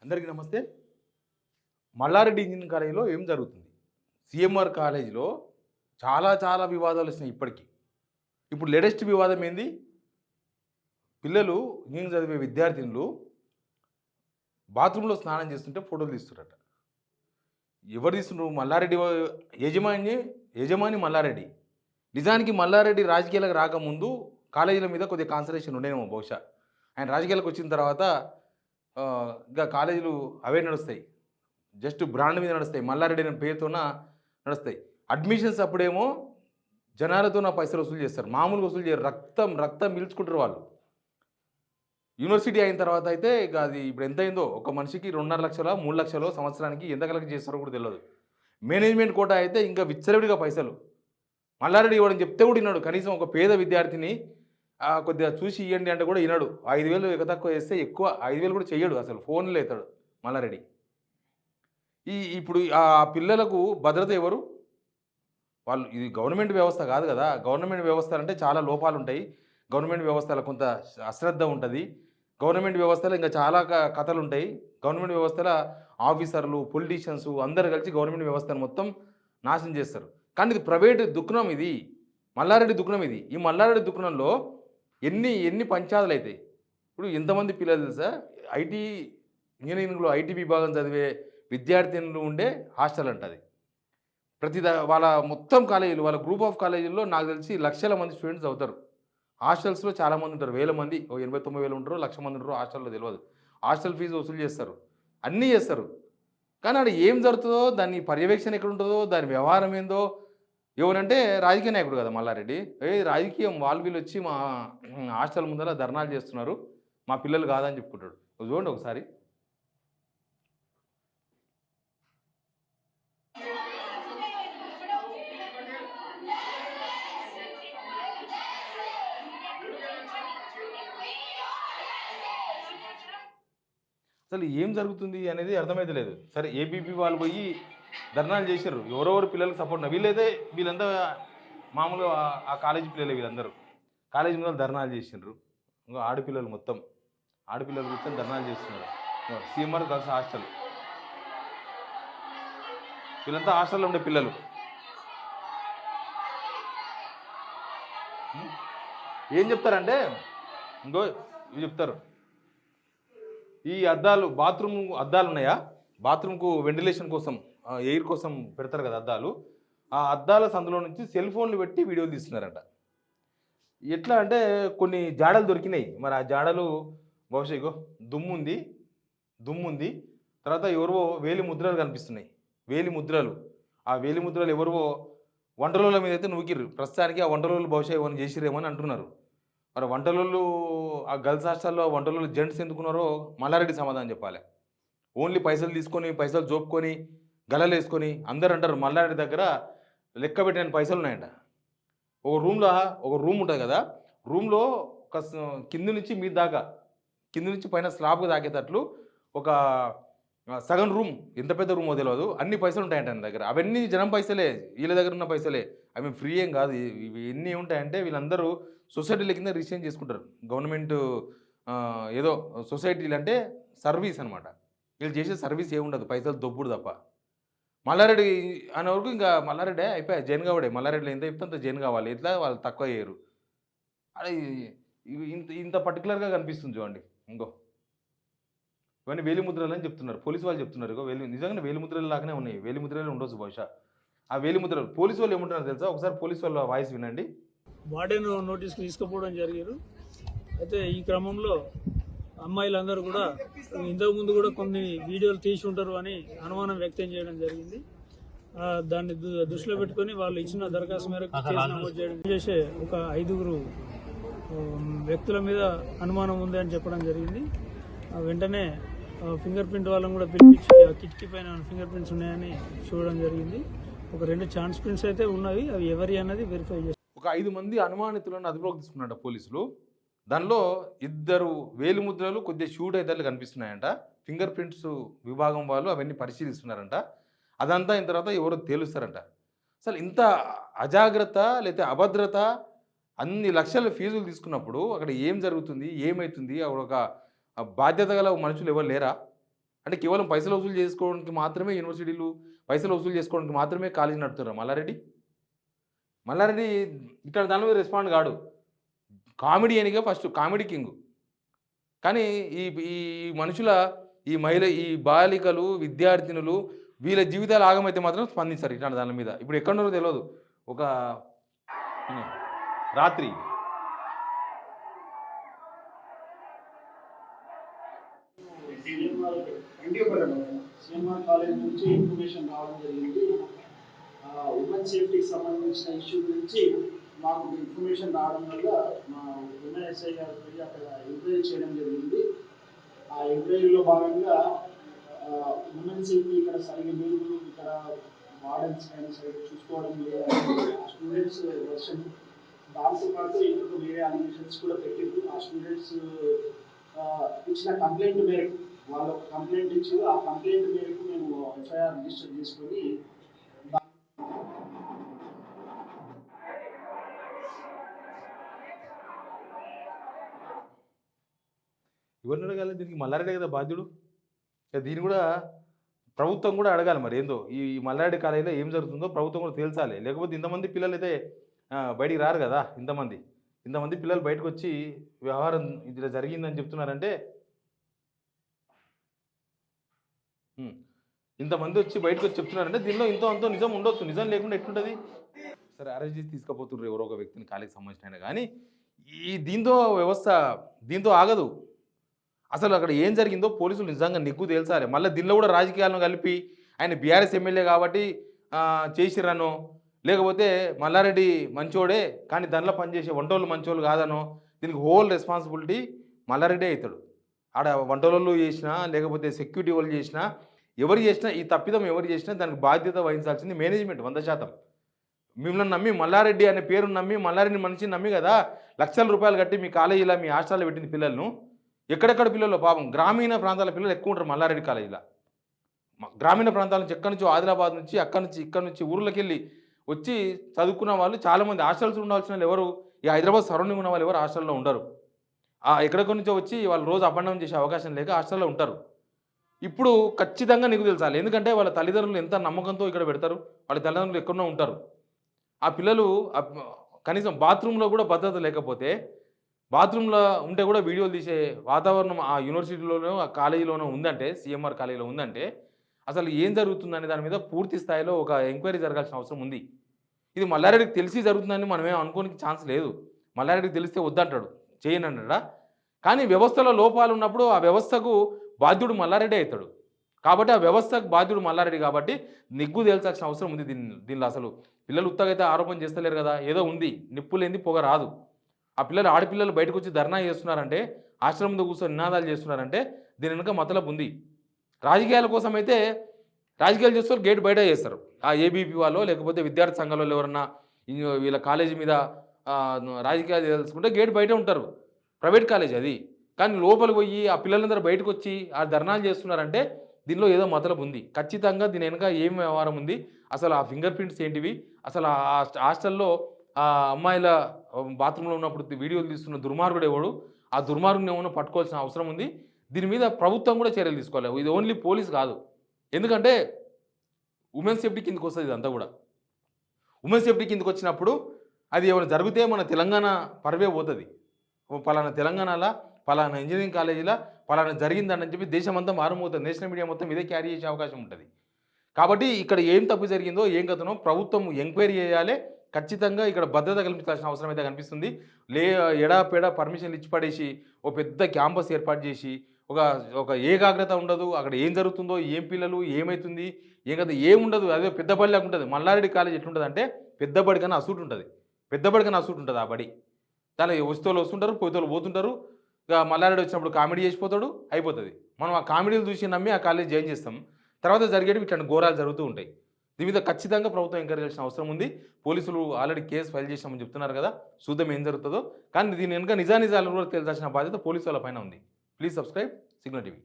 అందరికీ నమస్తే. మల్లారెడ్డి ఇంజనీరింగ్ కాలేజీలో ఏం జరుగుతుంది? సీఎంఆర్ కాలేజీలో చాలా చాలా వివాదాలు వచ్చినాయి ఇప్పటికి. ఇప్పుడు లేటెస్ట్ వివాదం ఏంది? పిల్లలు ఇంజనీరింగ్ చదివే విద్యార్థినులు బాత్రూంలో స్నానం చేస్తుంటే ఫోటోలు తీస్తుర్రట. ఎవరు తీస్తున్నారు? మల్లారెడ్డి యజమాని మల్లారెడ్డి. నిజానికి మల్లారెడ్డి రాజకీయాలకు రాకముందు కాలేజీల మీద కొద్దిగా కాన్సన్ట్రేషన్ ఉండేనేమో బహుశా. ఆయన రాజకీయాలకు వచ్చిన తర్వాత ఇంకా కాలేజీలు అవే నడుస్తాయి. జస్ట్ బ్రాండ్ మీద నడుస్తాయి. మల్లారెడ్డి అనే పేరుతోన నడుస్తాయి. అడ్మిషన్స్ అప్పుడేమో జనాలతో నా పైసలు వసూలు చేస్తారు. మామూలుగా వసూలు చేయరు. రక్తం రక్తం పీల్చుకుంటారు వాళ్ళు. యూనివర్సిటీ అయిన తర్వాత అయితే ఇక అది ఇప్పుడు ఎంత అయిందో, ఒక మనిషికి 2.5 లక్షలో 3 లక్షలో సంవత్సరానికి ఎంత కలెక్ట్ చేస్తారో కూడా తెలియదు. మేనేజ్మెంట్ కోటా అయితే ఇంకా విచ్చలవిడిగా పైసలు. మల్లారెడ్డి ఇవ్వడం చెప్తే కూడా విన్నాడు. కనీసం ఒక పేద విద్యార్థిని కొద్దిగా చూసి ఇవ్వండి అంటే కూడా వినడు. 5,000 తక్కువ చేస్తే ఎక్కువ 5,000 కూడా చెయ్యడు. అసలు ఫోన్లో అవుతాడు మల్లారెడ్డి. ఇప్పుడు ఆ పిల్లలకు భద్రత ఎవరు? వాళ్ళు ఇది గవర్నమెంట్ వ్యవస్థ కాదు కదా. గవర్నమెంట్ వ్యవస్థ అంటే చాలా లోపాలు ఉంటాయి. గవర్నమెంట్ వ్యవస్థలో కొంత అశ్రద్ధ ఉంటుంది. గవర్నమెంట్ వ్యవస్థలో ఇంకా చాలా కథలు ఉంటాయి. గవర్నమెంట్ వ్యవస్థలో ఆఫీసర్లు, పొలిటీషియన్స్ అందరు కలిసి గవర్నమెంట్ వ్యవస్థను మొత్తం నాశనం చేస్తారు. కానీ ఇది ప్రైవేట్ దుకాణం. ఇది మల్లారెడ్డి దుకాణం. ఇది ఈ మల్లారెడ్డి దుకాణంలో ఎన్ని పంచాయతీలు అవుతాయి. ఇప్పుడు ఎంతమంది పిల్లలు తెలుసా? ఇంజనీరింగ్లో ఐటీ విభాగం చదివే విద్యార్థినులు ఉండే హాస్టల్ అంటది. వాళ్ళ మొత్తం కాలేజీలు, వాళ్ళ గ్రూప్ ఆఫ్ కాలేజీల్లో నాకు తెలిసి లక్షల మంది స్టూడెంట్స్ అవుతారు. హాస్టల్స్లో చాలామంది ఉంటారు. వేల మంది, 89,000 ఉంటారు, 1,00,000 మంది ఉంటారు హాస్టల్లో. తెలియదు. హాస్టల్ ఫీజు వసూలు చేస్తారు, అన్నీ చేస్తారు. కానీ అక్కడ ఏం జరుగుతుందో, దాని పర్యవేక్షణ ఎక్కడ ఉంటుందో, దాని వ్యవహారం ఏందో ఎవరంటే రాజకీయ నాయకుడు కదా మల్లారెడ్డి. రాజకీయం వాళ్ళు వీళ్ళు వచ్చి మా హాస్టల్ ముందర ధర్నాలు చేస్తున్నారు, మా పిల్లలు కాదని చెప్పుకుంటాడు. చూడండి ఒకసారి. అసలు ఏం జరుగుతుంది అనేది అర్థమైతే లేదు. సరే, ఏబీపీ వాళ్ళు పోయి ధర్నాలు చేశారు. ఎవరెవరు పిల్లలకు సపోర్ట్ వీళ్ళంతా మామూలుగా ఆ కాలేజీ పిల్లలే. వీళ్ళందరూ కాలేజీ మీద ధర్నాలు చేసిండ్రు. ఇంకా ఆడపిల్లలు మొత్తం ఆడపిల్లలు కూర్చొని ధర్నాలు చేస్తున్నారు. సీఎంఆర్ గర్ల్స్ హాస్టల్, వీళ్ళంతా హాస్టల్లో ఉండే పిల్లలు. ఏం చెప్తారంటే, ఇంకో ఇవి చెప్తారు. ఈ అద్దాలు, బాత్రూమ్ అద్దాలు ఉన్నాయా, బాత్రూమ్కు వెంటిలేషన్ కోసం, ఎయిర్ కోసం పెడతారు కదా అద్దాలు. ఆ అద్దాల సందులో నుంచి సెల్ ఫోన్లు పెట్టి వీడియోలు తీస్తున్నారంట. ఎట్లా అంటే కొన్ని జాడలు దొరికినాయి. మరి ఆ జాడలు బహుశా ఇగో దుమ్ముంది. తర్వాత ఎవరో వేలి ముద్రలు కనిపిస్తున్నాయి. వేలి ముద్రలు. ఆ వేలి ముద్రలు ఎవరో వంటల మీద అయితే నూకిర్రు. ప్రస్తుతానికి ఆ వంటలు బహుశా ఏమైనా చేసిరేమో అని అంటున్నారు. మరి వంటలు ఆ గర్ల్స్ హాస్టల్లో వంటలు జెంట్స్ ఎందుకున్నారో మల్లారెడ్డి సమాధానం చెప్పాలి. ఓన్లీ పైసలు తీసుకొని, పైసలు జోపుకొని, గలలు వేసుకొని అందరు అంటారు మల్లారెడ్డి దగ్గర లెక్క పెట్టిన పైసలు ఉన్నాయంట. ఒక రూమ్ ఉంటుంది కదా, రూమ్లో ఒక కింది నుంచి మీద దాకా, కింది నుంచి పైన స్లాబ్కి తాకేటట్లు ఒక సగం రూమ్, ఎంత పెద్ద రూమో తెలియదు, అన్ని పైసలు ఉంటాయంట ఆయన దగ్గర. అవన్నీ జనం పైసలే, వీళ్ళ దగ్గర ఉన్న పైసలే. అవి ఫ్రీ ఏం కాదు. ఇవి ఎన్ని ఉంటాయంటే వీళ్ళందరూ సొసైటీల కింద రిజిస్ట్రేషన్ చేసుకుంటారు. గవర్నమెంట్ ఏదో సొసైటీలు అంటే సర్వీస్ అనమాట. వీళ్ళు చేసే సర్వీస్ ఏముండదు, పైసలు దొబ్బుడు తప్ప. మల్లారెడ్డి అనే వరకు ఇంకా మల్లారెడ్డి అయిపోయా, జైన్ కావడే. మల్లారెడ్డిలో ఎంత చెప్తే అంత జైన్ కావాలి. ఎట్లా వాళ్ళు తక్కువ చేయరు. అది ఇంత పర్టికులర్గా కనిపిస్తుంది చూడండి. ఇంకో ఇవన్నీ వేలిముద్రలు అని చెప్తున్నారు, పోలీసు వాళ్ళు చెప్తున్నారు. ఇగో నిజంగానే వేలిముద్రలు లాగానే ఉన్నాయి. వేలిముద్రలు ఉండొచ్చు బహుశా. ఆ వేలిముద్రలు పోలీసు వాళ్ళు ఏమంటున్నారు తెలుసా? ఒకసారి పోలీసు వాళ్ళ వాయిస్ వినండి. వార్డెన్ నోటీస్కి తీసుకుపోవడం జరిగారు. అయితే ఈ క్రమంలో అమ్మాయిలందరూ కూడా ఇంతకుముందు కూడా కొన్ని వీడియోలు తీసి ఉంటారు అని అనుమానం వ్యక్తం చేయడం జరిగింది. దాన్ని దృష్టిలో పెట్టుకొని వాళ్ళు ఇచ్చిన దరఖాస్తు మేరకు కేసు నమోదు చేసే ఒక 5 వ్యక్తుల మీద అనుమానం ఉంది అని చెప్పడం జరిగింది. వెంటనే ఫింగర్ ప్రింట్ వాళ్ళని కూడా పిలిపించి ఆ కిటికీ పైన ఫింగర్ ప్రింట్స్ ఉన్నాయని చూడడం జరిగింది. ఒక 2 ఛాన్స్ ప్రింట్స్ అయితే ఉన్నాయి. అవి ఎవరి అన్నది వెరిఫై చేస్తారు. ఒక 5 మంది అనుమానితులను అదుపులోకి తీసుకున్నారంట పోలీసులు. దానిలో 2 వేలిముద్రలు కొద్దిగా షూట్ అయితే కనిపిస్తున్నాయంట. ఫింగర్ ప్రింట్స్ విభాగం వాళ్ళు అవన్నీ పరిశీలిస్తున్నారంట. అదంతా అయిన తర్వాత ఎవరో తేలుస్తారంట. అసలు ఇంత అజాగ్రత్త లేకపోతే అభద్రత, అన్ని లక్షల ఫీజులు తీసుకున్నప్పుడు అక్కడ ఏం జరుగుతుంది, ఏమవుతుంది? అక్కడ ఒక బాధ్యత గల మనుషులు ఎవరు లేరా? అంటే కేవలం పైసలు వసూలు చేసుకోవడానికి మాత్రమే యూనివర్సిటీలు పైసలు వసూలు చేసుకోవడానికి మాత్రమే కాలేజీ నడుపుతున్నారు మల్లారెడ్డి ఇక్కడ దాని మీద రెస్పాండ్ కాడు. కామెడీ అనిగా ఫస్ట్ కామెడీ కింగ్. కానీ ఈ ఈ మనుషుల ఈ బాలికలు, విద్యార్థినులు వీళ్ళ జీవితాలు ఆగమైతే మాత్రం స్పందిస్తారు ఇట్లాంటి దాని మీద. ఇప్పుడు ఎక్కడున్నారో తెలియదు. ఒక రాత్రి సిఎంఆర్ కాలేజ్ నుంచి ఇన్ఫర్మేషన్ రావడం జరిగింది. ఉమెన్ సేఫ్టీకి సంబంధించిన ఇష్యూ గురించి మాకు ఇన్ఫర్మేషన్ రావడం వల్ల మా ఉమెన్ ఎస్ఐ గారికి అక్కడ ఎంక్వైరీ చేయడం జరిగింది. ఆ ఎంక్వైరీలో భాగంగా ఉమెన్ సేఫ్టీ ఇక్కడ సరిగ్గా లేదు, ఇక్కడ వార్డెన్స్ కానీ సరిగ్గా చూసుకోవడం లేదు, స్టూడెంట్స్ వర్షన్, దాంతోపాటు ఇంకొక వేరే అలిగేషన్స్ కూడా పెట్టింది. ఆ స్టూడెంట్స్ ఇచ్చిన కంప్లైంట్ మేరకు వాళ్ళు కంప్లైంట్ ఇచ్చి ఆ కంప్లైంట్ మేరకు మేము ఎఫ్ఐఆర్ రిజిస్టర్ చేసుకొని ఎవరిని అడగాలి దీనికి? మల్లారెడ్డి కదా బాధ్యుడు. దీన్ని కూడా ప్రభుత్వం కూడా అడగాలి. మరి ఏందో ఈ మల్లారెడ్డి కాలేజీలో ఏం జరుగుతుందో ప్రభుత్వం కూడా తేల్చాలి. లేకపోతే ఇంతమంది పిల్లలు అయితే బయటికి రారు కదా. ఇంతమంది పిల్లలు బయటకు వచ్చి వ్యవహారం ఇట్లా జరిగిందని చెప్తున్నారంటే, ఇంతమంది వచ్చి బయటకు వచ్చి చెప్తున్నారంటే దీనిలో అంతో నిజం ఉండొచ్చు. నిజం లేకుండా ఎట్లుంటుంది? సరే, అరెస్ట్ చేసి తీసుకుపోతున్నారు ఎవరో ఒక వ్యక్తిని, కాలేజీకి సంబంధించిన ఆయన. కానీ దీంతో వ్యవస్థ దీంతో ఆగదు. అసలు అక్కడ ఏం జరిగిందో పోలీసులు నిజంగా నిగ్గు తేల్చాలి. మళ్ళీ దీనిలో కూడా రాజకీయాలను కలిపి ఆయన బీఆర్ఎస్ ఎమ్మెల్యే కాబట్టి చేసిరనో, లేకపోతే మల్లారెడ్డి మంచోడే కానీ దానిలో పనిచేసే వంటోళ్ళు మంచోళ్ళు కాదనో, దీనికి హోల్ రెస్పాన్సిబిలిటీ మల్లారెడ్డి అవుతాడు. ఆడ వంటోళ్ళు చేసినా, లేకపోతే సెక్యూరిటీ వాళ్ళు చేసినా, ఎవరు చేసినా, ఈ తప్పిదం ఎవరు చేసినా దానికి బాధ్యత వహించాల్సింది మేనేజ్మెంట్ 100%. మిమ్మల్ని నమ్మి, మల్లారెడ్డి అనే పేరును నమ్మి, మల్లారెడ్డి మనిషిని నమ్మి కదా లక్షల రూపాయలు కట్టి మీ కాలేజీలో, మీ హాస్టల్లో పెట్టింది పిల్లలను. ఎక్కడెక్కడ పిల్లలు పాపం గ్రామీణ ప్రాంతాల పిల్లలు ఎక్కువ ఉంటారు మల్లారెడ్డి కాలేజీలో. గ్రామీణ ప్రాంతాల నుంచి ఎక్కడి నుంచో, ఆదిలాబాద్ నుంచి, ఇక్కడ నుంచి ఊర్లోకి వెళ్ళి వచ్చి చదువుకున్న వాళ్ళు చాలామంది. హాస్టల్స్ ఉండాల్సిన వాళ్ళు ఎవరు, ఈ హైదరాబాద్ సరౌండింగ్ ఉన్న వాళ్ళు ఎవరు హాస్టల్లో ఉండరు. ఎక్కడెక్కడి నుంచో వచ్చి వాళ్ళు రోజు అప్ అండ్ డౌన్ చేసే అవకాశం లేక హాస్టల్లో ఉంటారు. ఇప్పుడు ఖచ్చితంగా నీకు తెలుసాలి. ఎందుకంటే వాళ్ళ తల్లిదండ్రులు ఎంత నమ్మకంతో ఇక్కడ పెడతారు, వాళ్ళ తల్లిదండ్రులు ఎక్కడో ఉంటారు. ఆ పిల్లలు కనీసం బాత్రూంలో కూడా భద్రత లేకపోతే, బాత్రూంలో ఉంటే కూడా వీడియోలు తీసే వాతావరణం ఆ యూనివర్సిటీలోనో, ఆ కాలేజీలోనో ఉందంటే, సిఎంఆర్ కాలేజీలో ఉందంటే, అసలు ఏం జరుగుతుందనే దాని మీద పూర్తి స్థాయిలో ఒక ఎంక్వైరీ జరగాల్సిన అవసరం ఉంది. ఇది మల్లారెడ్డికి తెలిసి జరుగుతుందని మనం ఏం అనుకోనికి ఛాన్స్ లేదు. మల్లారెడ్డికి తెలిస్తే వద్దంటాడు, చేయనంటాడా? కానీ వ్యవస్థలో లోపాలు ఉన్నప్పుడు ఆ వ్యవస్థకు బాధ్యుడు మల్లారెడ్డి అవుతాడు. కాబట్టి ఆ వ్యవస్థకు బాధ్యుడు మల్లారెడ్డి కాబట్టి నిగ్గు తేల్చాల్సిన అవసరం ఉంది. దీనిలో అసలు పిల్లలు ఉత్తగైతే ఆరోపణ చేస్తలేరు కదా, ఏదో ఉంది, నిప్పు లేనిది పొగ రాదు. ఆ పిల్లలు, ఆడపిల్లలు బయటకు వచ్చి ధర్నా చేస్తున్నారంటే, ఆశ్రమం ముందు కూర్చొని నినాదాలు చేస్తున్నారంటే దీని వెనుక మతలబు ఉంది. రాజకీయాల కోసం అయితే రాజకీయాలు చేస్తారు, గేట్ బయట చేస్తారు. ఆ ఏబీపీ వాళ్ళు, లేకపోతే విద్యార్థి సంఘాల వాళ్ళు ఎవరన్నా వీళ్ళ కాలేజీ మీద రాజకీయాలు తెలుసుకుంటే గేట్ బయట ఉంటారు. ప్రైవేట్ కాలేజ్ అది. కానీ లోపలికి పోయి ఆ పిల్లలందరూ బయటకు వచ్చి ఆ ధర్నాలు చేస్తున్నారంటే దీనిలో ఏదో మతలబు ఉంది. ఖచ్చితంగా దీని వెనుక ఏం వ్యవహారం ఉంది, అసలు ఆ ఫింగర్ ప్రింట్స్ ఏంటివి, అసలు ఆ హాస్టల్లో ఆ అమ్మాయిల బాత్రూంలో ఉన్నప్పుడు వీడియోలు తీస్తున్న దుర్మార్గుడు ఎవడు, ఆ దుర్మార్గుని ఏమన్నా పట్టుకోవాల్సిన అవసరం ఉంది. దీని మీద ప్రభుత్వం కూడా చర్యలు తీసుకోవాలి. ఇది ఓన్లీ పోలీస్ కాదు. ఎందుకంటే ఉమెన్ సేఫ్టీ కిందకి వస్తుంది ఇదంతా కూడా. ఉమెన్ సేఫ్టీ కిందకి వచ్చినప్పుడు అది ఏమైనా జరిగితే మన తెలంగాణ పరువే పోతుంది. పలానా తెలంగాణలో, పలానా ఇంజనీరింగ్ కాలేజీలో పలానా జరిగిందని చెప్పి దేశమంతా మారుమవుతుంది. నేషనల్ మీడియా మొత్తం ఇదే క్యారీ చేసే అవకాశం ఉంటుంది. కాబట్టి ఇక్కడ ఏం తప్పు జరిగిందో, ఏం కథనో ప్రభుత్వం ఎంక్వైరీ చేయాలి. ఖచ్చితంగా ఇక్కడ భద్రత కల్పించాల్సిన అవసరం అయితే కనిపిస్తుంది. ఎడాపెడా పర్మిషన్లు ఇచ్చి పడేసి ఓ పెద్ద క్యాంపస్ ఏర్పాటు చేసి ఒక ఏకాగ్రత ఉండదు. అక్కడ ఏం జరుగుతుందో, ఏం పిల్లలు, ఏమవుతుంది, ఏం కదా ఏముండదు. అదే పెద్ద బడిలాగా ఉంటుంది. మల్లారెడ్డి కాలేజ్ ఎట్లుంటుంది అంటే పెద్ద బడి కన్నా అసూట్ ఉంటుంది. ఆ బడి. దాని వస్తువులు వస్తుంటారు, పోతోళ్ళు పోతుంటారు. ఇక మల్లారెడ్డి వచ్చినప్పుడు కామెడీ చేసిపోతాడు, అయిపోతుంది. మనం ఆ కామెడీలు చూసి నమ్మి ఆ కాలేజ్ జాయిన్ చేస్తాం. తర్వాత జరిగేవి ఇట్లాంటి ఘోరాలు జరుగుతూ ఉంటాయి. దీని మీద ఖచ్చితంగా ప్రభుత్వం ఎంకరేజ్ చేయాల్సిన అవసరం ఉంది. పోలీసులు ఆల్రెడీ కేసు ఫైల్ చేసామని చెప్తున్నారు కదా, చూద్దాం ఏం జరుగుతుందో. కానీ దీని వెనుక నిజానిజాలు కూడా తేల్చాల్సిన బాధ్యత పోలీసు వాళ్ళ పైన ఉంది. Please subscribe signal TV.